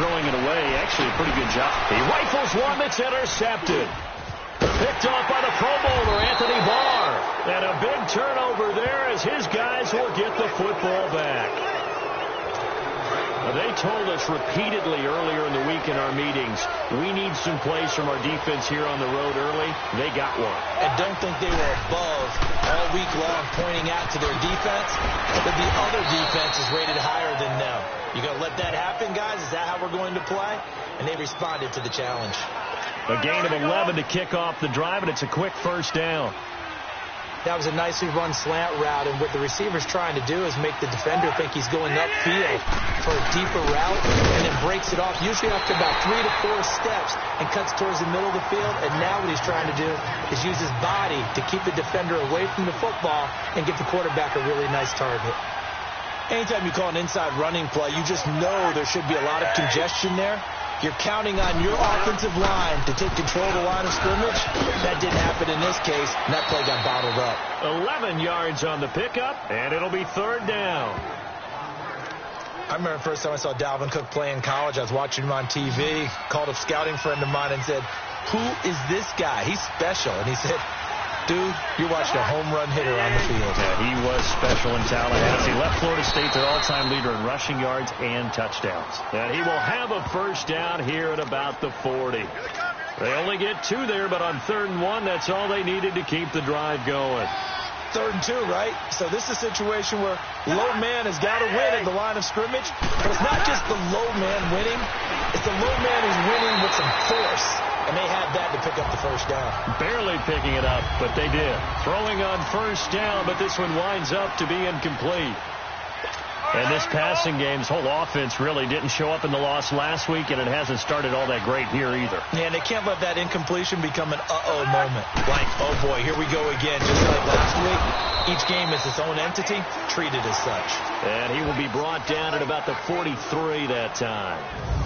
throwing it away. Actually, a pretty good job. He rifles one that's intercepted. Picked off by the Pro Bowler, Anthony Barr. And a big turnover there as his guys will get the football back. Now, they told us repeatedly earlier in the week in our meetings, we need some plays from our defense here on the road early. They got one. And don't think they were above all week long pointing out to their defense that the other defense is rated higher than them. You going to let that happen, guys? Is that how we're going to play? And they responded to the challenge. A gain of 11 to kick off the drive, and it's a quick first down. That was a nicely run slant route, and what the receiver's trying to do is make the defender think he's going upfield for a deeper route, and then breaks it off, usually after about 3 to 4 steps, and cuts towards the middle of the field. And now what he's trying to do is use his body to keep the defender away from the football and give the quarterback a really nice target. Anytime you call an inside running play, you just know there should be a lot of congestion there. You're counting on your offensive line to take control of the line of scrimmage. That didn't happen in this case, and that play got bottled up. 11 yards on the pickup, and it'll be third down. I remember the first time I saw Dalvin Cook play in college. I was watching him on TV, called a scouting friend of mine and said, "Who is this guy? He's special." And he said, "Dude, you're watching a home run hitter on the field." Yeah, he was special in Tallahassee. Left Florida State their all-time leader in rushing yards and touchdowns. And he will have a first down here at about the 40. They only get 2 there, but on 3rd and 1, that's all they needed to keep the drive going. 3rd and 2, right? So this is a situation where low man has got to win at the line of scrimmage. But it's not just the low man winning. It's the low man who's winning with some force. And they had that to pick up the first down. Barely picking it up, but they did. Throwing on first down, but this one winds up to be incomplete. And this passing game's whole offense really didn't show up in the loss last week, and it hasn't started all that great here either. Yeah, and they can't let that incompletion become an uh-oh moment. Like, oh boy, here we go again. Just like last week, each game is its own entity, treated as such. And he will be brought down at about the 43 that time.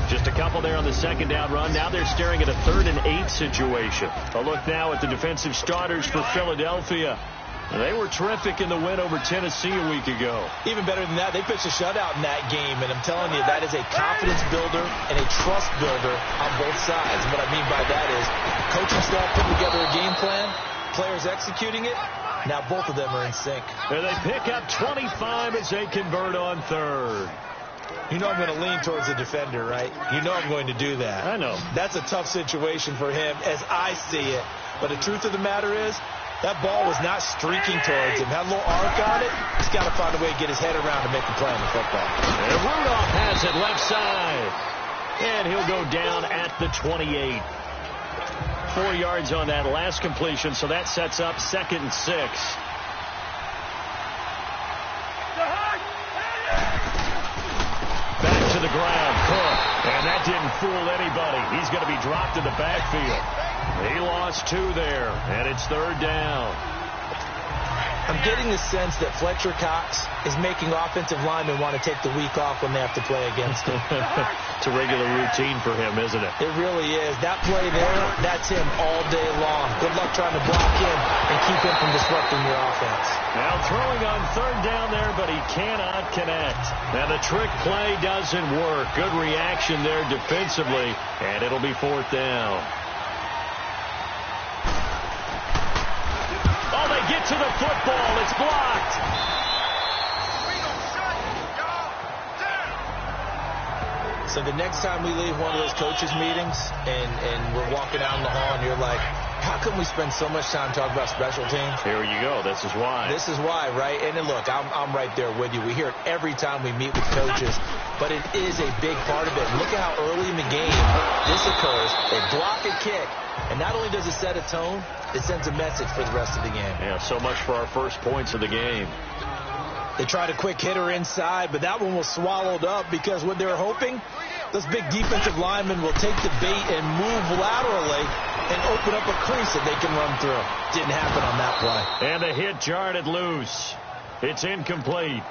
Just a couple there on the second down run. Now they're staring at a 3rd and 8 situation. A look now at the defensive starters for Philadelphia. They were terrific in the win over Tennessee a week ago. Even better than that, they pitched a shutout in that game, and I'm telling you, that is a confidence builder and a trust builder on both sides. And what I mean by that is coaching staff putting together a game plan, players executing it. Now both of them are in sync. And they pick up 25 as they convert on 3rd. You know I'm going to lean towards the defender, right? You know I'm going to do that. I know. That's a tough situation for him as I see it. But the truth of the matter is, that ball was not streaking towards him. Had a little arc on it. He's got to find a way to get his head around to make the play on the football. And Rudolph has it left side. And he'll go down at the 28. 4 yards on that last completion, so that sets up 2nd and 6. Back to the ground, Cook. And that didn't fool anybody. He's going to be dropped in the backfield. He lost 2 there, and it's 3rd down. I'm getting the sense that Fletcher Cox is making offensive linemen want to take the week off when they have to play against him. It's a regular routine for him, isn't it? It really is. That play there, that's him all day long. Good luck trying to block him and keep him from disrupting your offense. Now throwing on 3rd down there, but he cannot connect. Now the trick play doesn't work. Good reaction there defensively, and it'll be 4th down. Oh, they get to the football. It's blocked. So the next time we leave one of those coaches' meetings and we're walking out in the hall and you're like, how come we spend so much time talking about special teams? Here you go. This is why. This is why, right? And then look, I'm right there with you. We hear it every time we meet with coaches, but it is a big part of it. Look at how early in the game this occurs. They block a kick, and not only does it set a tone, it sends a message for the rest of the game. Yeah, so much for our first points of the game. They tried a quick hitter inside, but that one was swallowed up because what they were hoping, those big defensive linemen will take the bait and move laterally and open up a crease that they can run through. Didn't happen on that play. And the hit jarred it loose. It's incomplete.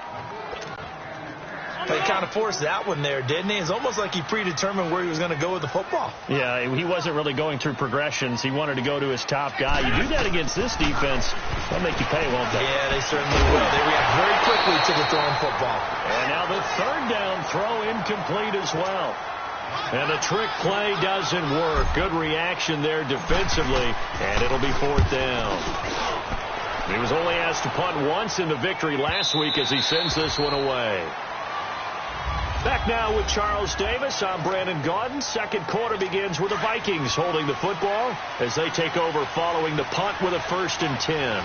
But he kind of forced that one there, didn't he? It's almost like he predetermined where he was going to go with the football. Yeah, he wasn't really going through progressions. He wanted to go to his top guy. You do that against this defense, they'll make you pay, won't they? Yeah, they certainly will. They react very quickly to the thrown football. And now the 3rd down throw incomplete as well. And the trick play doesn't work. Good reaction there defensively, and it'll be 4th down. He was only asked to punt once in the victory last week as he sends this one away. Back now with Charles Davis. I'm Brandon Gaudin. Second quarter begins with the Vikings holding the football as they take over following the punt with a 1st and 10.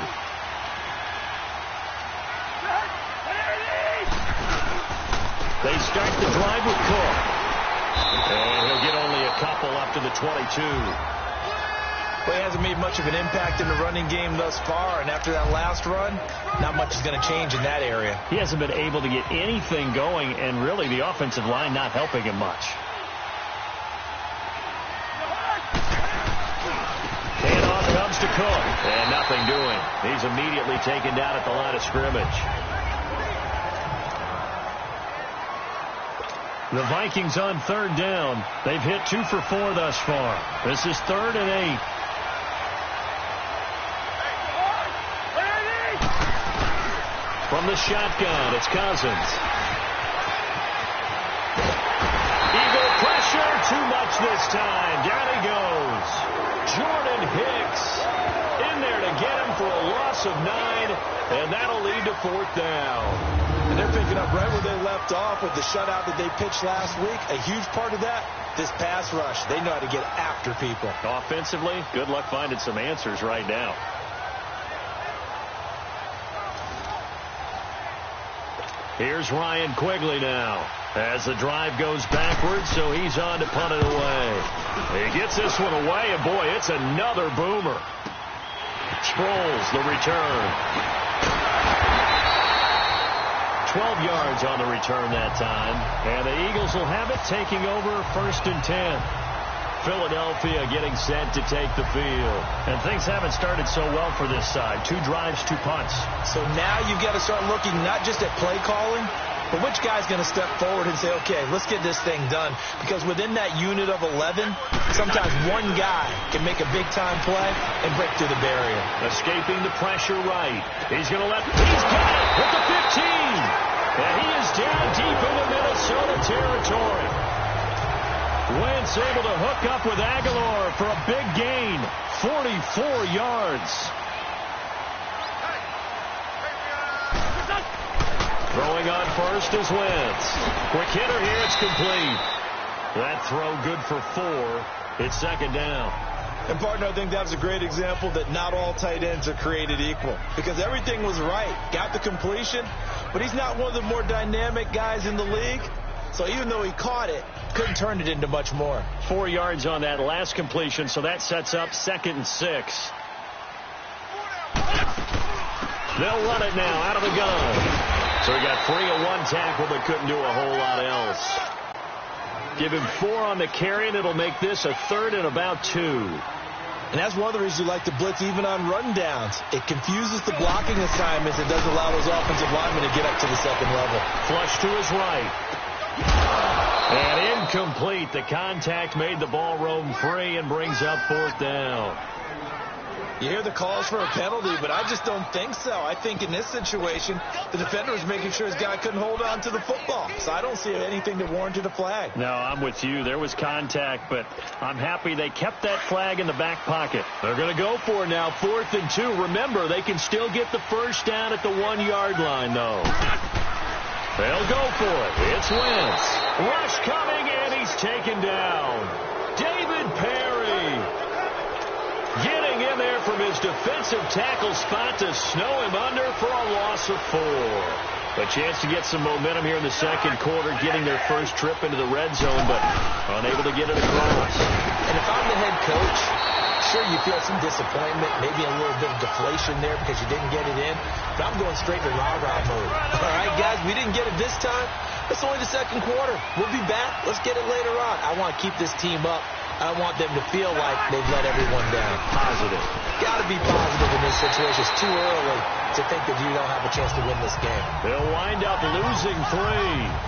They start the drive with Cook. And he'll get only a couple up to the 22. Well, he hasn't made much of an impact in the running game thus far, and after that last run, not much is going to change in that area. He hasn't been able to get anything going, and really the offensive line not helping him much. Handoff comes to Cook, and nothing doing. He's immediately taken down at the line of scrimmage. The Vikings on 3rd down. They've hit 2 for 4 thus far. This is 3rd and 8. From the shotgun, it's Cousins. Eagle pressure, too much this time. Down he goes. Jordan Hicks in there to get him for a loss of 9, and that'll lead to 4th down. And they're picking up right where they left off with the shutout that they pitched last week. A huge part of that, this pass rush. They know how to get after people. Offensively, good luck finding some answers right now. Here's Ryan Quigley now as the drive goes backwards, so he's on to punt it away. He gets this one away, and boy, it's another boomer. Sproles, the return. 12 yards on the return that time, and the Eagles will have it, taking over 1st and 10. Philadelphia getting set to take the field. And things haven't started so well for this side. 2 drives, 2 punts. So now you've got to start looking not just at play calling, but which guy's going to step forward and say, okay, let's get this thing done. Because within that unit of 11, sometimes one guy can make a big-time play and break through the barrier. Escaping the pressure right. He's going to he's got it at the 15. And he is down deep into Minnesota territory. Wentz able to hook up with Aguilar for a big gain. 44 yards. Throwing on first is Wentz. Quick hitter here, it's complete. That throw good for 4. It's 2nd down. And, partner, I think that was a great example that not all tight ends are created equal. Because everything was right. Got the completion, but he's not one of the more dynamic guys in the league. So even though he caught it, couldn't turn it into much more. 4 yards on that last completion, so that sets up 2nd and 6. They'll run it now out of the gun. So he got 3 on 1 tackle, but couldn't do a whole lot else. Give him 4 on the carry, and it'll make this a 3rd and about 2. And that's one of the reasons you like to blitz even on run downs. It confuses the blocking assignments. It doesn't allow those offensive linemen to get up to the 2nd level. Flush to his right. And incomplete. The contact made the ball roam free and brings up 4th down. You hear the calls for a penalty, but I just don't think so. I think in this situation, the defender was making sure his guy couldn't hold on to the football. So I don't see anything that warranted a flag. No, I'm with you. There was contact, but I'm happy they kept that flag in the back pocket. They're going to go for it now, 4th and 2. Remember, they can still get the 1st down at the 1-yard line, though. They'll go for it. It's Wentz. Rush coming, and he's taken down. David Perry getting in there from his defensive tackle spot to snow him under for a loss of 4. A chance to get some momentum here in the 2nd quarter, getting their first trip into the red zone, but unable to get it across. And if I'm the head coach, sure you feel some disappointment, maybe a little bit of deflation there because you didn't get it in, but I'm going straight to rah-rah mode. All right, guys, we didn't get it this time. It's only the 2nd quarter. We'll be back. Let's get it later on. I want to keep this team up. I want them to feel like they've let everyone down. Positive. Got to be positive in this situation. It's too early to think that you don't have a chance to win this game. They'll wind up losing 3,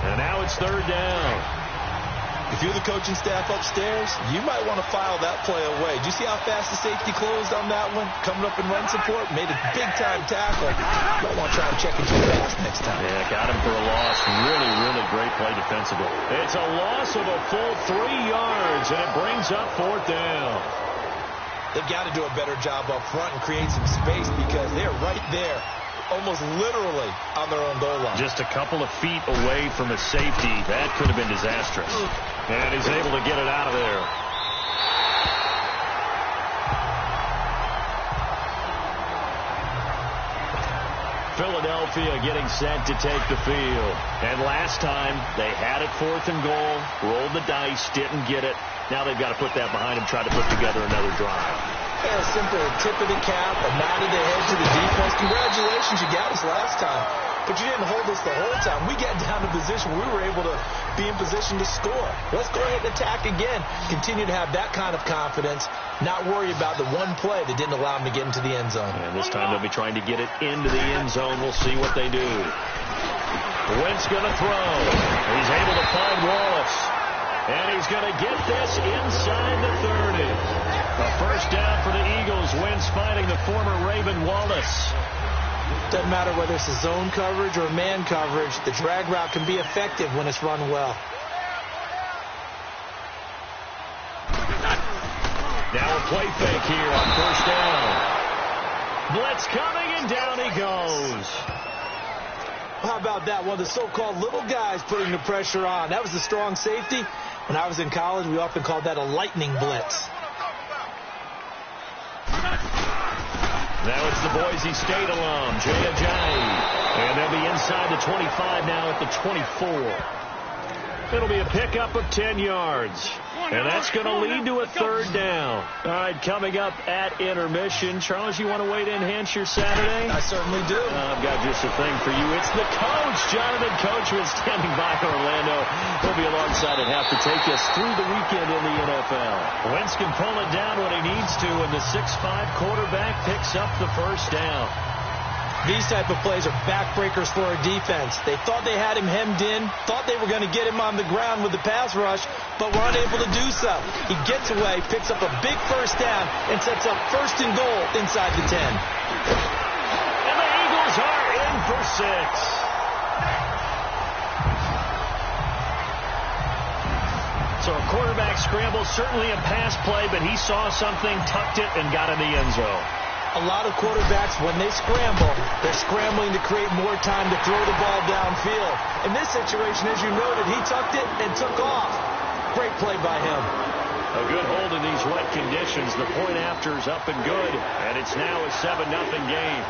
and now it's 3rd down. If you're the coaching staff upstairs, you might want to file that play away. Did you see how fast the safety closed on that one? Coming up in run support, made a big-time tackle. You might want to try and check it too fast next time. Yeah, got him for a loss. Really, really great play defensively. It's a loss of a full 3 yards, and it brings up 4th down. They've got to do a better job up front and create some space because they're right there, almost literally on their own goal line. Just a couple of feet away from a safety. That could have been disastrous. And he's able to get it out of there. Philadelphia getting set to take the field. And last time, they had it 4th and goal, rolled the dice, didn't get it. Now they've got to put that behind them, try to put together another drive. Yeah, a simple tip of the cap, a nod of the head to the defense. Congratulations, you got us last time. But you didn't hold us the whole time. We got down to position where we were able to be in position to score. Let's go ahead and attack again. Continue to have that kind of confidence, not worry about the one play that didn't allow them to get into the end zone. And this time they'll be trying to get it into the end zone. We'll see what they do. Wentz going to throw. He's able to find Wallace. And he's going to get this inside the 30. A first down for the Eagles. Wentz finding the former Raven Wallace. Doesn't matter whether it's a zone coverage or man coverage. The drag route can be effective when it's run well. Now a play fake here on first down. Blitz coming, and down he goes. How about that? One of the so-called little guys putting the pressure on. That was the strong safety. When I was in college, we often called that a lightning blitz. Now it's the Boise State alum, Jay Ajayi. And they'll be inside the 25 now at the 24. It'll be a pickup of 10 yards. And that's going to lead to a third down. All right, coming up at intermission. Charles, you want to weigh in and enhance your Saturday? I certainly do. I've got just a thing for you. It's the coach, Jonathan Coachman, standing by Orlando. He'll be alongside and have to take us through the weekend in the NFL. Wentz can pull it down when he needs to, and the 6'5" quarterback picks up the first down. These type of plays are backbreakers for our defense. They thought they had him hemmed in, thought they were going to get him on the ground with the pass rush, but were unable to do so. He gets away, picks up a big first down, and sets up 1st and goal inside the 10. And the Eagles are in for 6. So a quarterback scramble, certainly a pass play, but he saw something, tucked it, and got in the end zone. A lot of quarterbacks, when they scramble, they're scrambling to create more time to throw the ball downfield. In this situation, as you noted, he tucked it and took off. Great play by him. A good hold in these wet conditions. The point after is up and good, and it's now a 7-0 game.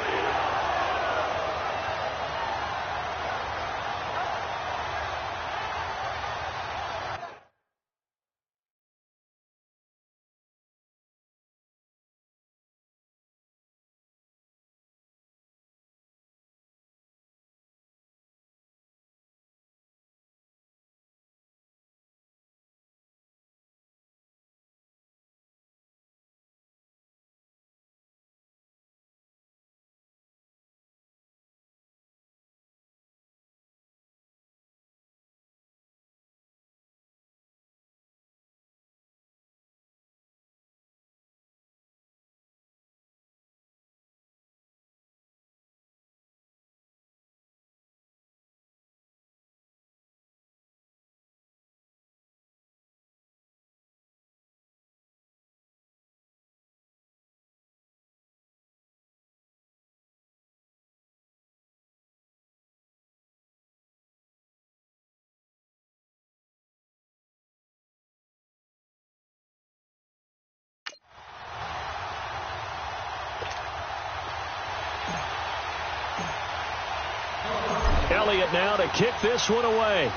Elliott now to kick this one away.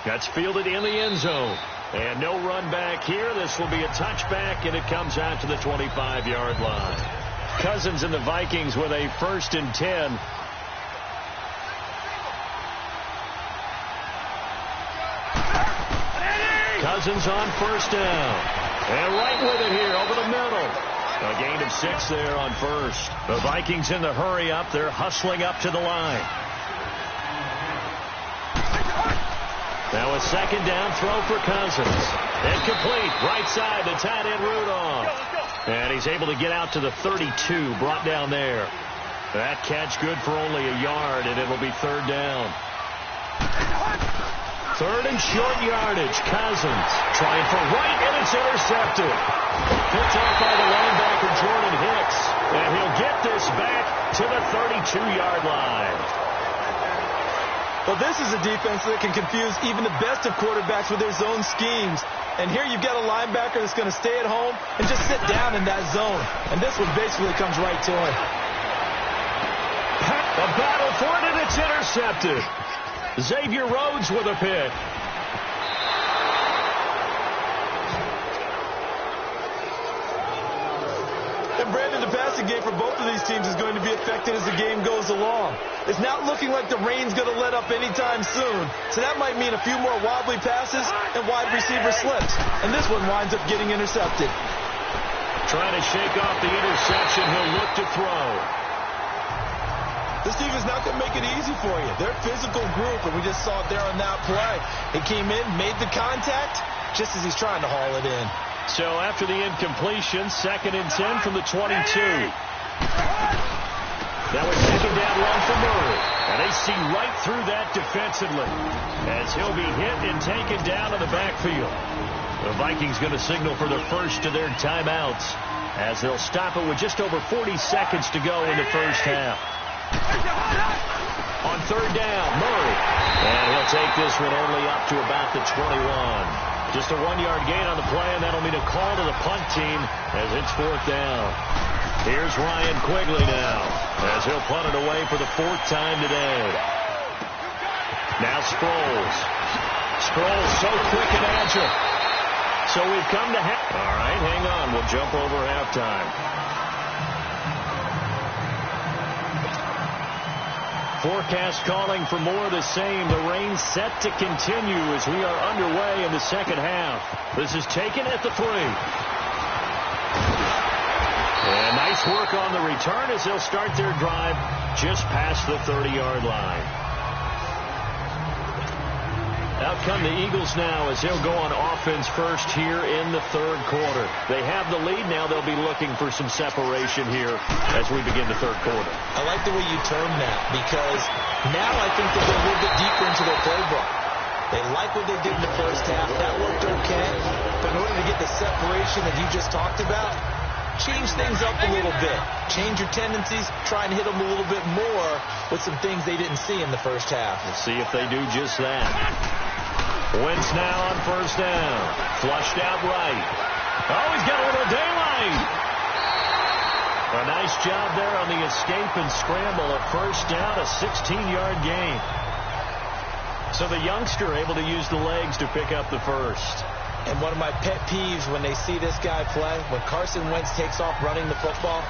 That's fielded in the end zone. And no run back here. This will be a touchback, and it comes out to the 25-yard line. Cousins and the Vikings with a 1st and 10. Cousins on first down. And right with it here over the middle. A gain of 6 there on first. The Vikings in the hurry up. They're hustling up to the line. Now a second down throw for Cousins. Incomplete. Right side, the tight end Rudolph. And he's able to get out to the 32, brought down there. That catch good for only a yard, and it'll be third down. Third and short yardage. Cousins trying for right, and it's intercepted. Picked off by the linebacker Jordan Hicks. And he'll get this back to the 32-yard line. Well, this is a defense that can confuse even the best of quarterbacks with their zone schemes. And here you've got a linebacker that's going to stay at home and just sit down in that zone. And this one basically comes right to him. A battle for it, and it's intercepted. Xavier Rhodes with a pick. And Brandon, the passing game for both of these teams is going to be affected as the game goes along. It's not looking like the rain's going to let up anytime soon. So that might mean a few more wobbly passes and wide receiver slips. And this one winds up getting intercepted. Trying to shake off the interception. He'll look to throw. This team is not going to make it easy for you. They're a physical group, and we just saw it there on that play. He came in, made the contact, just as he's trying to haul it in. So after the incompletion, 2nd and 10 from the 22. Now a second down run for Murray. And they see right through that defensively as he'll be hit and taken down in the backfield. The Vikings going to signal for the first of their timeouts as they'll stop it with just over 40 seconds to go in the first half. On third down, Murray. And he'll take this one only up to about the 21. Just a 1-yard gain on the play, and that'll mean a call to the punt team as it's 4th down. Here's Ryan Quigley now as he'll punt it away for the 4th time today. Now Sproles. Sproles so quick and agile. So we've come to half. All right, hang on. We'll jump over halftime. Forecast calling for more of the same. The rain set to continue as we are underway in the second half. This is taken at the 3. And nice work on the return as they'll start their drive just past the 30-yard line. Out come the Eagles now as they'll go on offense first here in the 3rd quarter. They have the lead now. They'll be looking for some separation here as we begin the 3rd quarter. I like the way you term that because now I think they'll go a little bit deeper into their playbook. They like what they did in the first half. That worked okay. But in order to get the separation that you just talked about, change things up a little bit. Change your tendencies. Try and hit them a little bit more with some things they didn't see in the first half. We'll see if they do just that. Wentz now on first down. Flushed out right. Oh, he's got a little daylight. A nice job there on the escape and scramble. A first down, a 16-yard gain. So the youngster able to use the legs to pick up the first. And one of my pet peeves when they see this guy play, when Carson Wentz takes off running the football,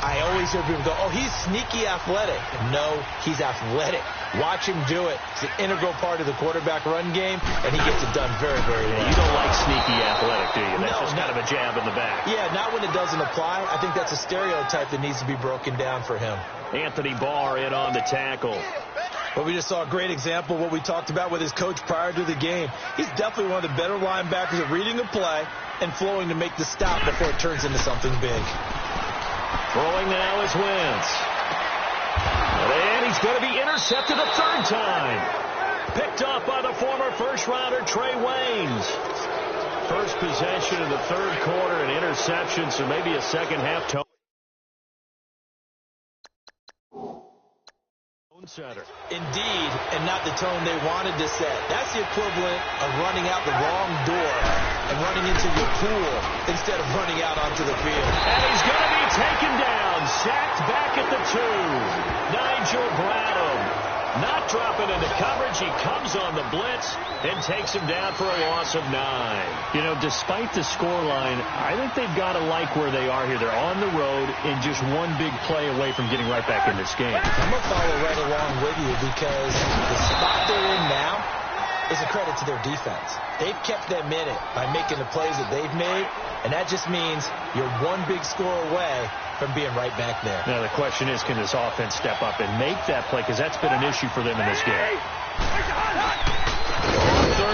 I always hear people go, oh, he's sneaky athletic. No, he's athletic. Watch him do it. It's an integral part of the quarterback run game, and he gets it done very, very well. You don't like sneaky athletic, do you? That's just kind of a jab in the back. Yeah, not when it doesn't apply. I think that's a stereotype that needs to be broken down for him. Anthony Barr in on the tackle. Well, we just saw a great example of what we talked about with his coach prior to the game. He's definitely one of the better linebackers at reading the play and flowing to make the stop before it turns into something big. Throwing now is Wentz. And he's going to be intercepted a 3rd time. Picked off by the former first-rounder Trey Waynes. First possession of the 3rd quarter, an interception, so maybe a second-half tone. Center. Indeed, and not the tone they wanted to set. That's the equivalent of running out the wrong door and running into your pool instead of running out onto the field. And he's going to be taken down, sacked back at the 2. Nigel Bradham not dropping into coverage. He comes on the blitz and takes him down for a loss of 9. You know, despite the scoreline, I think they've got to like where they are here. They're on the road and just one big play away from getting right back in this game. I'm going to follow right along with you because the spot they're in now is a credit to their defense. They've kept them in it by making the plays that they've made, and that just means you're one big score away from being right back there. Now, the question is, can this offense step up and make that play? Because that's been an issue for them in this game. On 3rd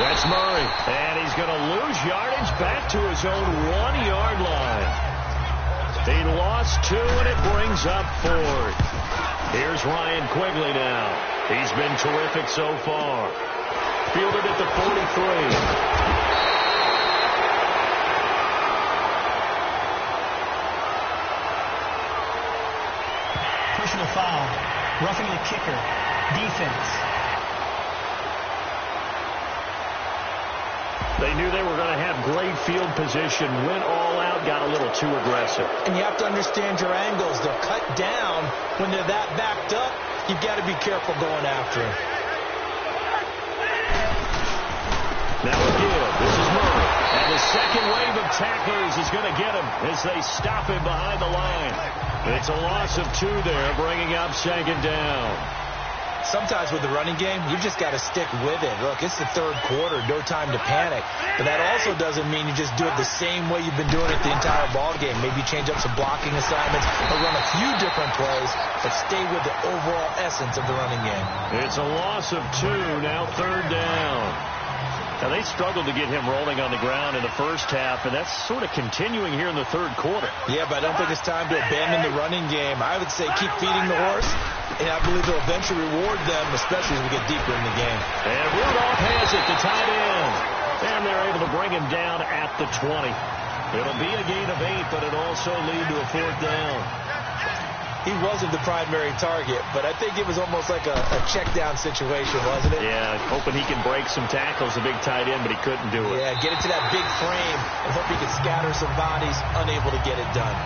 That's Murray. And he's going to lose yardage back to his own 1-yard line. He lost 2, and it brings up 4th. Here's Ryan Quigley now. He's been terrific so far. Fielded at the 43. Personal foul, roughing the kicker, defense. They knew they were going to have great field position, went all out, got a little too aggressive. And you have to understand your angles. They'll cut down when they're that backed up. You've got to be careful going after him. Now again, this is Murray. And the second wave of tacklers is going to get him as they stop him behind the line. It's a loss of 2 there, bringing up 2nd down. Sometimes with the running game, you've just got to stick with it. Look, it's the 3rd quarter, no time to panic. But that also doesn't mean you just do it the same way you've been doing it the entire ball game. Maybe change up some blocking assignments or run a few different plays, but stay with the overall essence of the running game. It's a loss of 2, now 3rd down. Now, they struggled to get him rolling on the ground in the first half, and that's sort of continuing here in the 3rd quarter. Yeah, but I don't think it's time to abandon the running game. I would say keep feeding the horse, and I believe they'll eventually reward them, especially as we get deeper in the game. And Rudolph has it, the tight end. And they're able to bring him down at the 20. It'll be a gain of 8, but it'll also lead to a 4th down. He wasn't the primary target, but I think it was almost like a check-down situation, wasn't it? Yeah, hoping he can break some tackles, the big tight end, but he couldn't do it. Yeah, get it to that big frame and hope he can scatter some bodies, unable to get it done.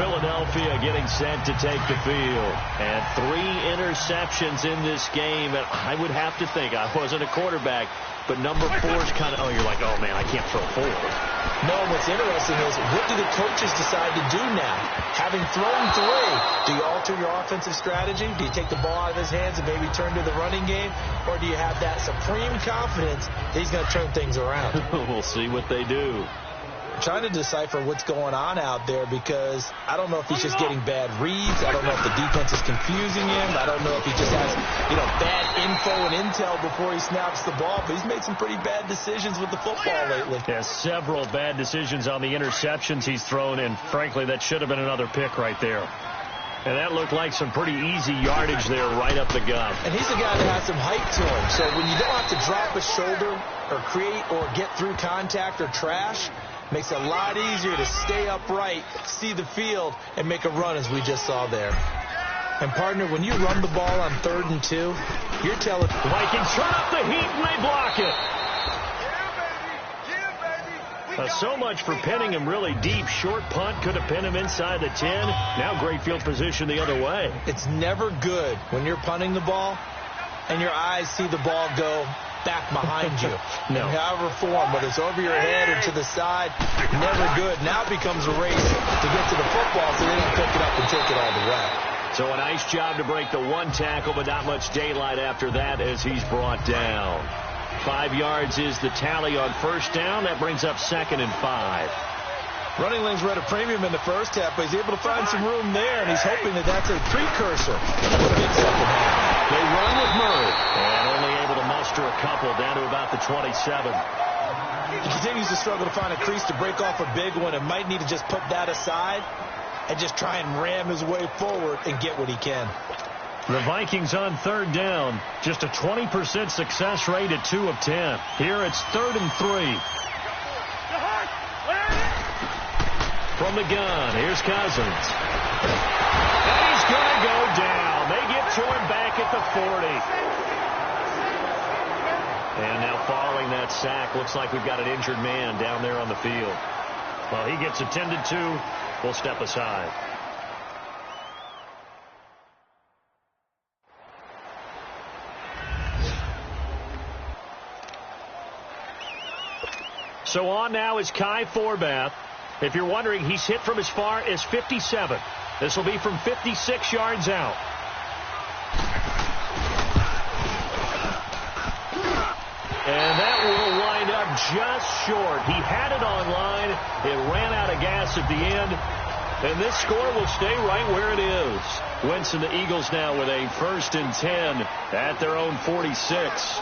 Philadelphia getting set to take the field. And 3 interceptions in this game. And I would have to think, I wasn't a quarterback, but number 4's kind of, you're like, oh, man, I can't throw 4. No, what's interesting is, what do the coaches decide to do now? Having thrown 3, do you alter your offensive strategy? Do you take the ball out of his hands and maybe turn to the running game? Or do you have that supreme confidence that he's going to turn things around? We'll see what they do. I'm trying to decipher what's going on out there because I don't know if he's just getting bad reads. I don't know if the defense is confusing him. I don't know if he just has, bad info and intel before he snaps the ball. But he's made some pretty bad decisions with the football lately. Yeah, several bad decisions on the interceptions he's thrown, and frankly, that should have been another pick right there. And that looked like some pretty easy yardage there right up the gut. And he's a guy that has some height to him. So when you don't have to drop a shoulder or create or get through contact or trash, makes it a lot easier to stay upright, see the field, and make a run as we just saw there. And, partner, when you run the ball on 3rd and 2, you're telling the Vikings turn up the heat and they block it. So much for pinning him really deep. Short punt could have pinned him inside the 10. Now great field position the other way. It's never good when you're punting the ball and your eyes see the ball go back behind you. No. In however form, whether it's over your head or to the side, never good. Now it becomes a race to get to the football so they don't pick it up and take it all the way. So a nice job to break the 1 tackle, but not much daylight after that as he's brought down. 5 yards is the tally on 1st down. That brings up 2nd and 5. Running lanes were at a premium in the first half, but he's able to find some room there, and he's hoping that that's a precursor to a big second half. They run with Murray, and only able to muster a couple down to about the 27. He continues to struggle to find a crease to break off a big one and might need to just put that aside and just try and ram his way forward and get what he can. The Vikings on 3rd down, just a 20% success rate at 2 of 10. Here it's 3rd and 3. From the gun, here's Cousins. And he's going to go down. They get to him back at the 40. And now following that sack, looks like we've got an injured man down there on the field. Well, he gets attended to. We'll step aside. So on now is Kai Forbath. If you're wondering, he's hit from as far as 57. This will be from 56 yards out. And that will wind up just short. He had it on line. It ran out of gas at the end. And this score will stay right where it is. Wentz and the Eagles now with a 1st and 10 at their own 46.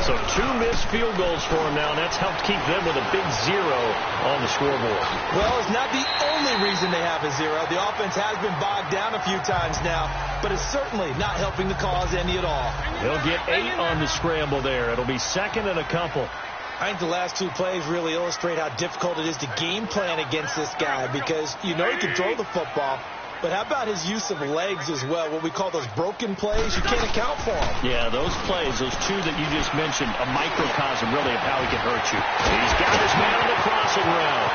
So 2 missed field goals for him now, and that's helped keep them with a big 0 on the scoreboard. Well, it's not the only reason they have a 0. The offense has been bogged down a few times now, but it's certainly not helping the cause any at all. He'll get 8 on the scramble there. It'll be second and a couple. I think the last 2 plays really illustrate how difficult it is to game plan against this guy, because you know he can throw the football, but how about his use of legs as well, what we call those broken plays? You can't account for them. Yeah, those plays, those 2 that you just mentioned, a microcosm really of how he can hurt you. He's got his man on the crossing route.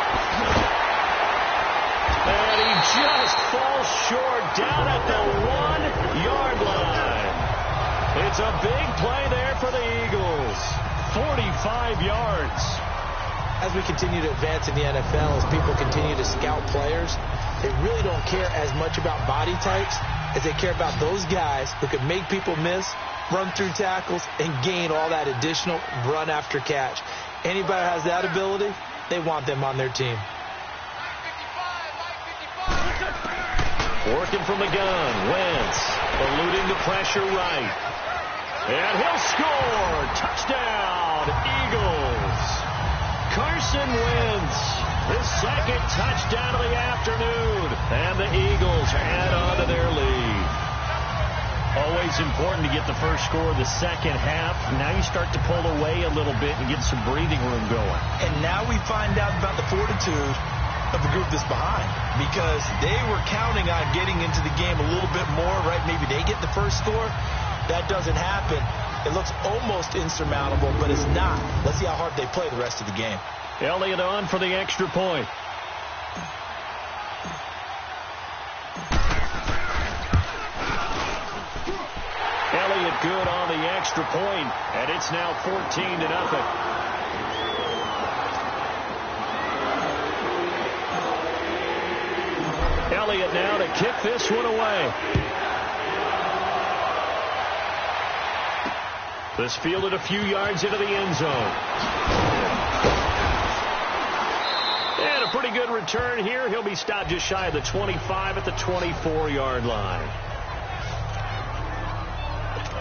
And he just falls short down at the 1-yard line. It's a big play there for the Eagles. 45 yards. As we continue to advance in the NFL, as people continue to scout players, they really don't care as much about body types as they care about those guys who can make people miss, run through tackles, and gain all that additional run after catch. Anybody who has that ability, they want them on their team. Working from the gun, Wentz eluding the pressure right. And he'll score! Touchdown, Eagles! Carson Wentz, his second touchdown of the afternoon. And the Eagles add on to their lead. Always important to get the first score of the second half. Now you start to pull away a little bit and get some breathing room going. And now we find out about the fortitude of the group that's behind, because they were counting on getting into the game a little bit more, right? Maybe they get the first score. That doesn't happen. It looks almost insurmountable, but it's not. Let's see how hard they play the rest of the game. Elliott on for the extra point. Elliott good on the extra point, and it's now 14-0. Elliott now to kick this one away. This fielded a few yards into the end zone. And a pretty good return here. He'll be stopped just shy of the 25 at the 24-yard line.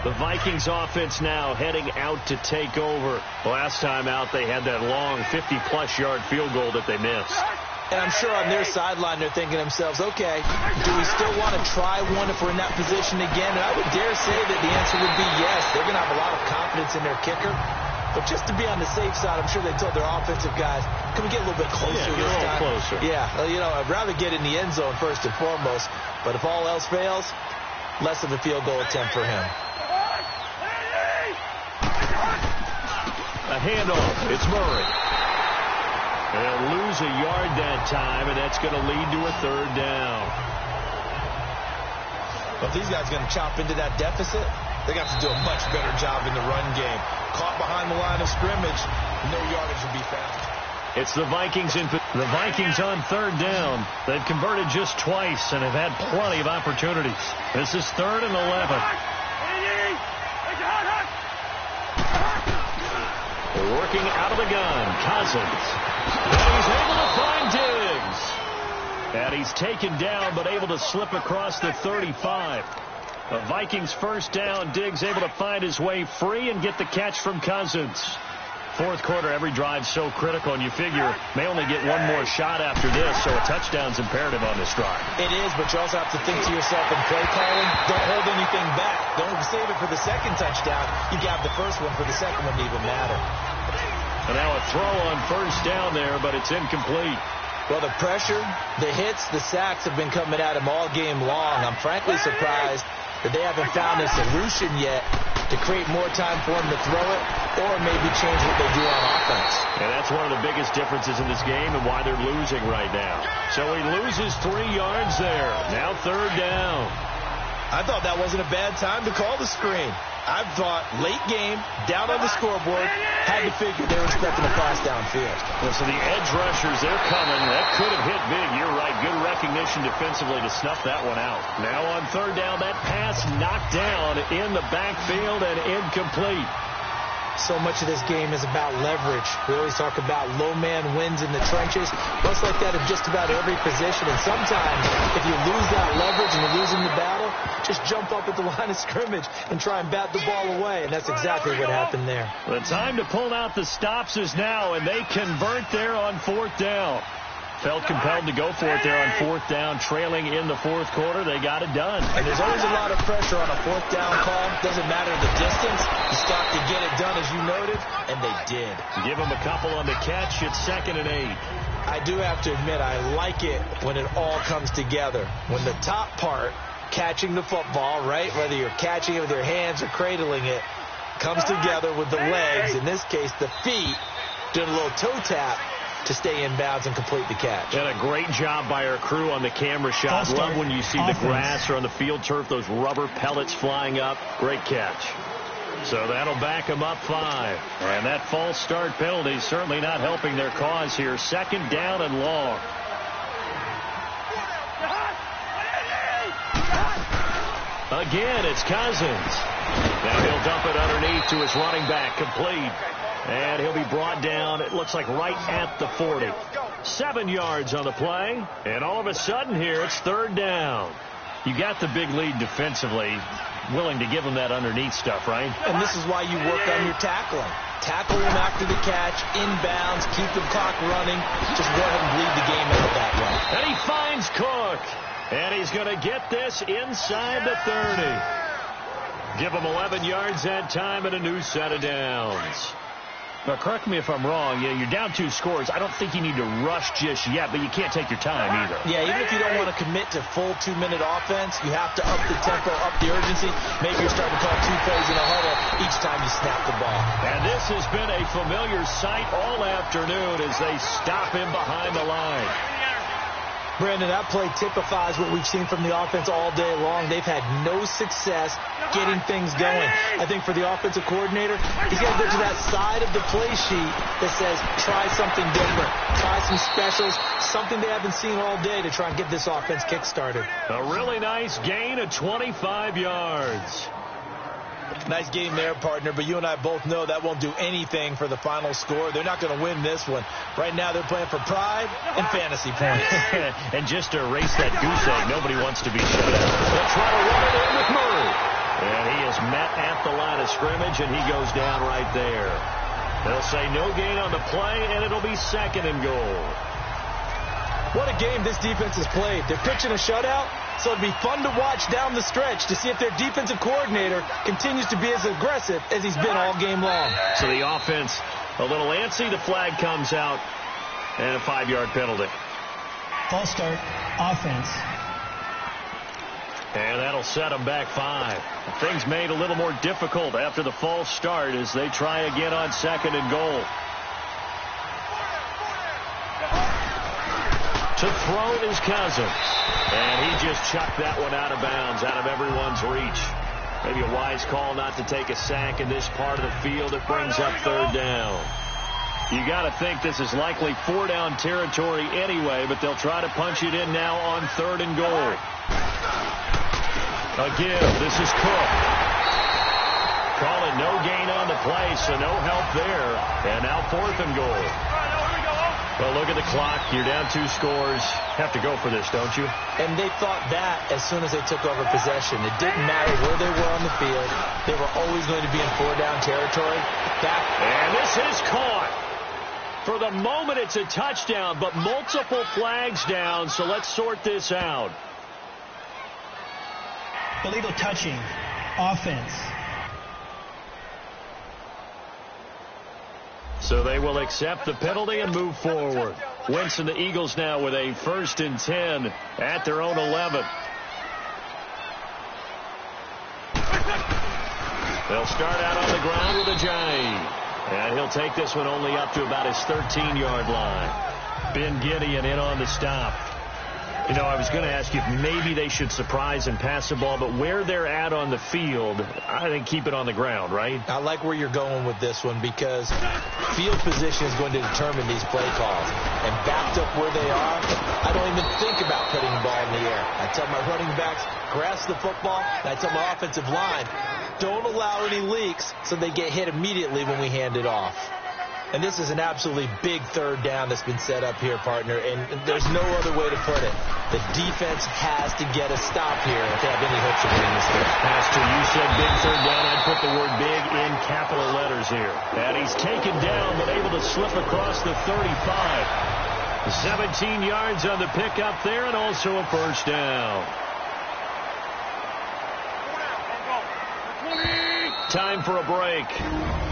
The Vikings offense now heading out to take over. Last time out, they had that long 50-plus yard field goal that they missed. And I'm sure on their sideline they're thinking to themselves, okay, do we still want to try one if we're in that position again? And I would dare say that the answer would be yes. They're going to have a lot of confidence in their kicker. But just to be on the safe side, I'm sure they told their offensive guys, can we get a little bit closer this time? Yeah, get a little closer. Yeah, you know, I'd rather get in the end zone first and foremost. But if all else fails, less of a field goal attempt for him. A handoff. It's Murray. They'll lose a yard that time, and that's going to lead to a 3rd down. Well, if these guys are going to chop into that deficit, they got to do a much better job in the run game. Caught behind the line of scrimmage, no yardage will be found. It's the Vikings on 3rd down. They've converted just twice and have had plenty of opportunities. This is 3rd and 11. Working out of the gun, Cousins. And he's able to find Diggs. And he's taken down, but able to slip across the 35. The Vikings first down. Diggs able to find his way free and get the catch from Cousins. 4th quarter, every drive so critical, and you figure may only get one more shot after this, so a touchdown's imperative on this drive. It is, but you also have to think to yourself in play calling, don't hold anything back. Don't save it for the second touchdown. You got the first one for the second one to even matter. And now a throw on first down there, but it's incomplete. Well, the pressure, the hits, the sacks have been coming at him all game long. I'm frankly surprised that they haven't found a solution yet to create more time for him to throw it or maybe change what they do on offense. And that's one of the biggest differences in this game and why they're losing right now. So he loses 3 yards there. Now 3rd down. I thought that wasn't a bad time to call the screen. I thought late game, down on the scoreboard, had to figure they were expecting a pass downfield. Well, so the edge rushers, they're coming. That could have hit big. You're right. Good recognition defensively to snuff that one out. Now on 3rd down, that pass knocked down in the backfield and incomplete. So much of this game is about leverage. We always talk about low man wins in the trenches. Well, it's like that in just about every position. And sometimes, if you lose that leverage and you're losing the battle, just jump up at the line of scrimmage and try and bat the ball away. And that's exactly what happened there. The time to pull out the stops is now, and they convert there on 4th down. Felt compelled to go for it there on 4th down, trailing in the 4th quarter. They got it done. And there's always a lot of pressure on a 4th down call. Doesn't matter the distance. You stop to get it done, as you noted, and they did. Give them a couple on the catch. It's 2nd and 8. I do have to admit, I like it when it all comes together. When the top part, catching the football, right, whether you're catching it with your hands or cradling it, comes together with the legs, in this case the feet, doing a little toe tap to stay in bounds and complete the catch. And a great job by our crew on the camera shot. Love when you see the grass or on the field turf, those rubber pellets flying up. Great catch. So that'll back them up 5. And that false start penalty certainly not helping their cause here. 2nd down and long. Again, it's Cousins. Now he'll dump it underneath to his running back, complete. And he'll be brought down, it looks like right at the 40. 7 yards on the play. And all of a sudden here, it's 3rd down. You got the big lead defensively. Willing to give him that underneath stuff, right? And this is why you work on your tackling. Tackle him after the catch, inbounds, keep the clock running. Just go ahead and bleed the game out that way. And he finds Cook. And he's going to get this inside the 30. Give him 11 yards that time and a new set of downs. Now, correct me if I'm wrong. You're down 2 scores. I don't think you need to rush just yet, but you can't take your time either. Yeah, even if you don't want to commit to full 2-minute offense, you have to up the tempo, up the urgency. Maybe you're starting to call 2 plays in a huddle each time you snap the ball. And this has been a familiar sight all afternoon as they stop him behind the line. Brandon, that play typifies what we've seen from the offense all day long. They've had no success getting things going. I think for the offensive coordinator, he's got to go to that side of the play sheet that says, try something different. Try some specials, something they haven't seen all day to try and get this offense kick-started. A really nice gain of 25 yards. Nice game there, partner, but you and I both know that won't do anything for the final score. They're not going to win this one. Right now they're playing for pride and fantasy points. And just to erase that goose egg, nobody wants to be shut out. They'll try to run it in with Murray. And he is met at the line of scrimmage, and he goes down right there. They'll say no gain on the play, and it'll be 2nd and goal. What a game this defense has played. They're pitching a shutout, so it'd be fun to watch down the stretch to see if their defensive coordinator continues to be as aggressive as he's been all game long. So the offense a little antsy. The flag comes out, and a 5-yard penalty. False start, offense. And that'll set them back 5. Things made a little more difficult after the false start as they try again on 2nd and goal. To throw is Cousins. And he just chucked that one out of bounds, out of everyone's reach. Maybe a wise call not to take a sack in this part of the field. It brings up 3rd down. You got to think this is likely 4-down territory anyway, but they'll try to punch it in now on 3rd and goal. Again, this is Cook. Calling no gain on the play, so no help there. And now 4th and goal. Well, look at the clock. You're down 2 scores. Have to go for this, don't you? And they thought that as soon as they took over possession. It didn't matter where they were on the field. They were always going to be in 4-down territory. And this is caught. For the moment, it's a touchdown, but multiple flags down, so let's sort this out. Illegal touching, offense. So they will accept the penalty and move forward. Wentz and the Eagles now with a 1st and 10 at their own 11. They'll start out on the ground with a J. And he'll take this one only up to about his 13-yard line. Ben Gideon in on the stop. You know, I was going to ask you if maybe they should surprise and pass the ball, but where they're at on the field, I think keep it on the ground, right? I like where you're going with this one because field position is going to determine these play calls. And backed up where they are, I don't even think about putting the ball in the air. I tell my running backs, grasp the football, and I tell my offensive line, don't allow any leaks so they get hit immediately when we hand it off. And this is an absolutely big third down that's been set up here, partner, and there's no other way to put it. The defense has to get a stop here if they have any hopes of winning this game. Pastor, you said big third down. I'd put the word big in capital letters here. And he's taken down, but able to slip across the 35. 17 yards on the pickup there, and also a first down. Time for a break.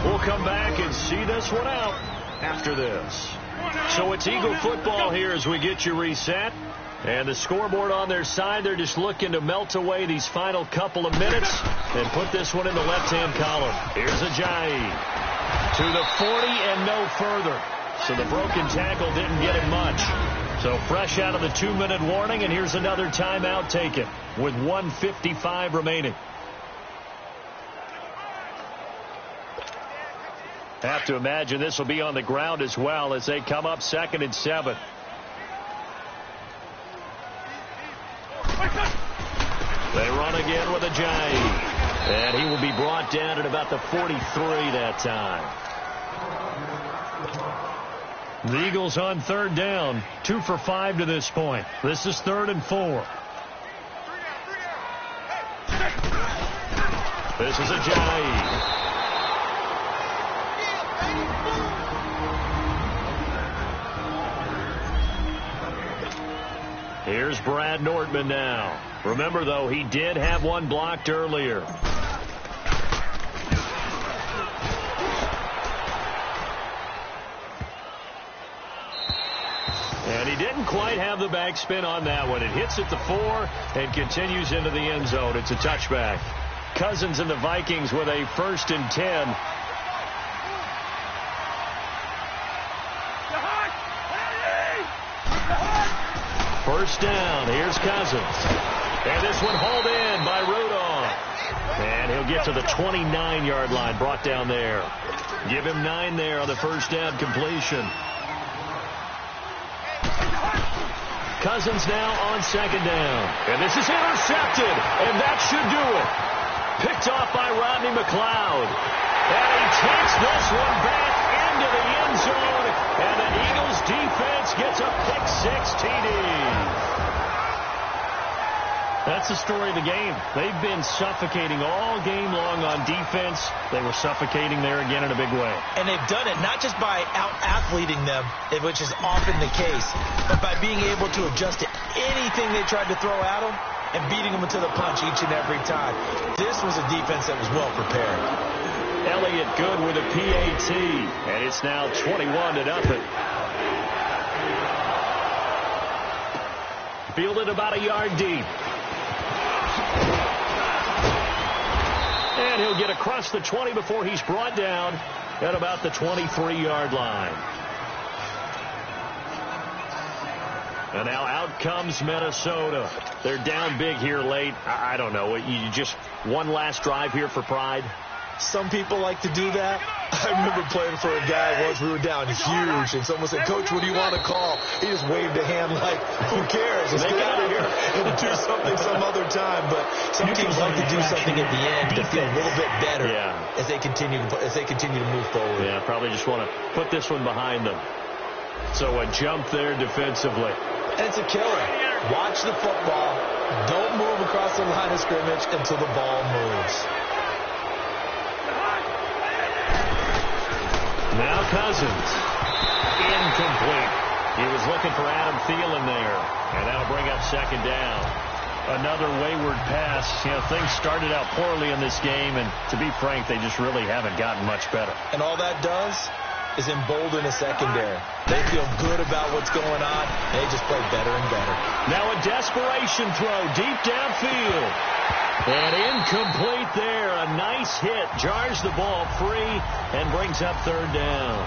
We'll come back and see this one out after this. So it's Eagle football here as we get you reset. And the scoreboard on their side, they're just looking to melt away these final couple of minutes and put this one in the left-hand column. Here's Ajayi to the 40 and no further. So the broken tackle didn't get him much. So fresh out of the 2-minute warning, and here's another timeout taken with 1:55 remaining. Have to imagine this will be on the ground as well as they come up 2nd and 7. They run again with Ajayi. And he will be brought down at about the 43 that time. The Eagles on third down. 2 for 5 to this point. This is 3rd and 4. This is Ajayi. Here's Brad Nordman now. Remember, though, he did have one blocked earlier. And he didn't quite have the backspin on that one. It hits at the 4 and continues into the end zone. It's a touchback. Cousins and the Vikings with a 1st and 10. First down. Here's Cousins. And this one hauled in by Rudolph. And he'll get to the 29-yard line. Brought down there. Give him 9 there on the first down completion. Cousins now on 2nd down. And this is intercepted. And that should do it. Picked off by Rodney McLeod. And he takes this one back into the end zone. And the Eagles defense gets a pick-6 TD. That's the story of the game. They've been suffocating all game long on defense. They were suffocating there again in a big way. And they've done it not just by out-athleting them, which is often the case, but by being able to adjust to anything they tried to throw at them and beating them to the punch each and every time. This was a defense that was well prepared. Elliott good with a PAT, and it's now 21-0. Fielded about a yard deep. And he'll get across the 20 before he's brought down at about the 23-yard line. And now out comes Minnesota. They're down big here late. I don't know. You just one last drive here for pride? Some people like to do that. I remember playing for a guy once. We were down huge, and someone said, "Coach, what do you want to call?" He just waved a hand like, "Who cares? Let's get out of here and do something some other time." But some teams like to do something at the end to feel a little bit better as they continue to move forward. Yeah, probably just want to put this one behind them. So a jump there defensively. And it's a killer. Watch the football. Don't move across the line of scrimmage until the ball moves. Now Cousins. Incomplete. He was looking for Adam Thielen there. And that'll bring up 2nd down. Another wayward pass. You know, things started out poorly in this game, and to be frank, they just really haven't gotten much better. And all that does is embolden a secondary. They feel good about what's going on. They just play better and better. Now a desperation throw deep downfield. And incomplete there. A nice hit. Jars the ball free and brings up 3rd down.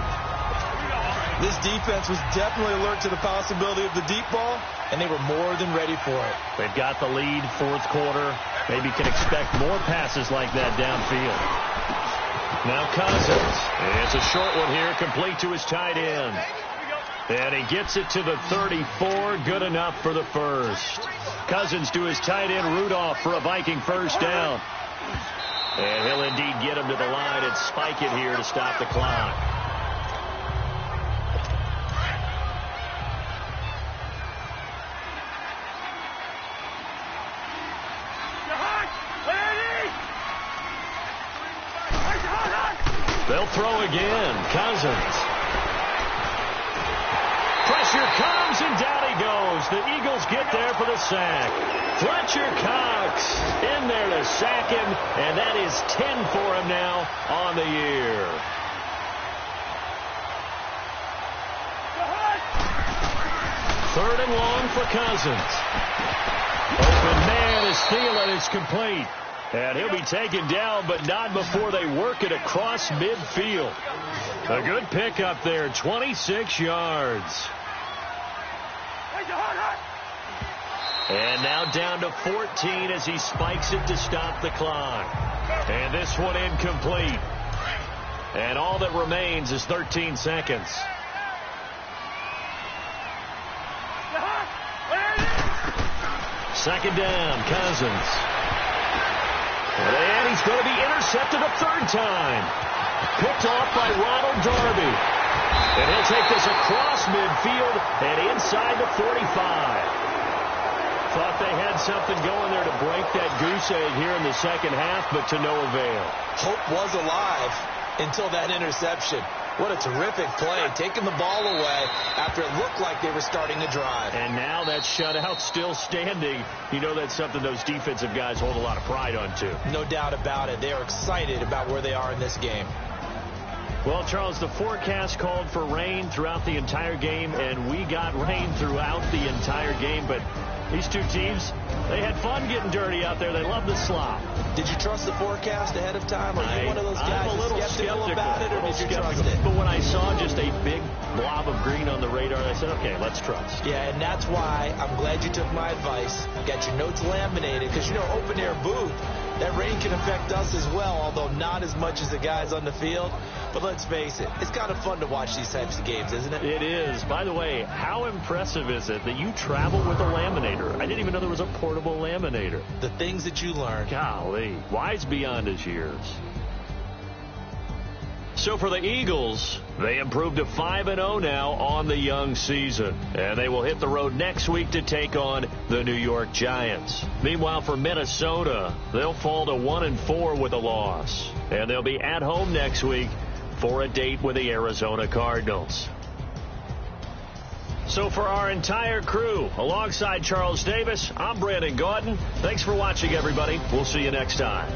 This defense was definitely alert to the possibility of the deep ball, and they were more than ready for it. They've got the lead, 4th quarter. Maybe can expect more passes like that downfield. Now Cousins. It's a short one here, complete to his tight end. And he gets it to the 34. Good enough for the first. Cousins to his tight end, Rudolph, for a Viking first down. And he'll indeed get him to the line and spike it here to stop the clock. They'll throw again. Cousins. Pressure comes, and down he goes. The Eagles get there for the sack. Fletcher Cox in there to sack him, and that is 10 for him now on the year. Third and long for Cousins. Open man is Thielen. It's complete. And he'll be taken down, but not before they work it across midfield. A good pickup there, 26 yards. And now down to 14 as he spikes it to stop the clock. And this one incomplete. And all that remains is 13 seconds. Second down, Cousins. And he's going to be intercepted a third time. Picked off by Ronald Darby. And he'll take this across midfield and inside the 45. Thought they had something going there to break that goose egg here in the second half, but to no avail. Hope was alive until that interception. What a terrific play, taking the ball away after it looked like they were starting to drive. And now that shutout still standing. You know that's something those defensive guys hold a lot of pride on, too. No doubt about it. They are excited about where they are in this game. Well, Charles, the forecast called for rain throughout the entire game, and we got rain throughout the entire game. But these two teams, they had fun getting dirty out there. They love the slop. Did you trust the forecast ahead of time? Are you one of those guys I'm a little skeptical about it, or did you trust it? But when I saw just a big blob of green on the radar, I said, okay, let's trust. Yeah, and that's why I'm glad you took my advice. Got your notes laminated, because, you know, open-air booth, that rain can affect us as well, although not as much as the guys on the field. But let's face it, it's kind of fun to watch these types of games, isn't it? It is. By the way, how impressive is it that you travel with a laminator? I didn't even know there was a portable laminator. The things that you learn. Golly, wise beyond his years. So for the Eagles, they improved to 5-0 now on the young season. And they will hit the road next week to take on the New York Giants. Meanwhile, for Minnesota, they'll fall to 1-4 with a loss. And they'll be at home next week for a date with the Arizona Cardinals. So for our entire crew, alongside Charles Davis, I'm Brandon Gaudin. Thanks for watching, everybody. We'll see you next time.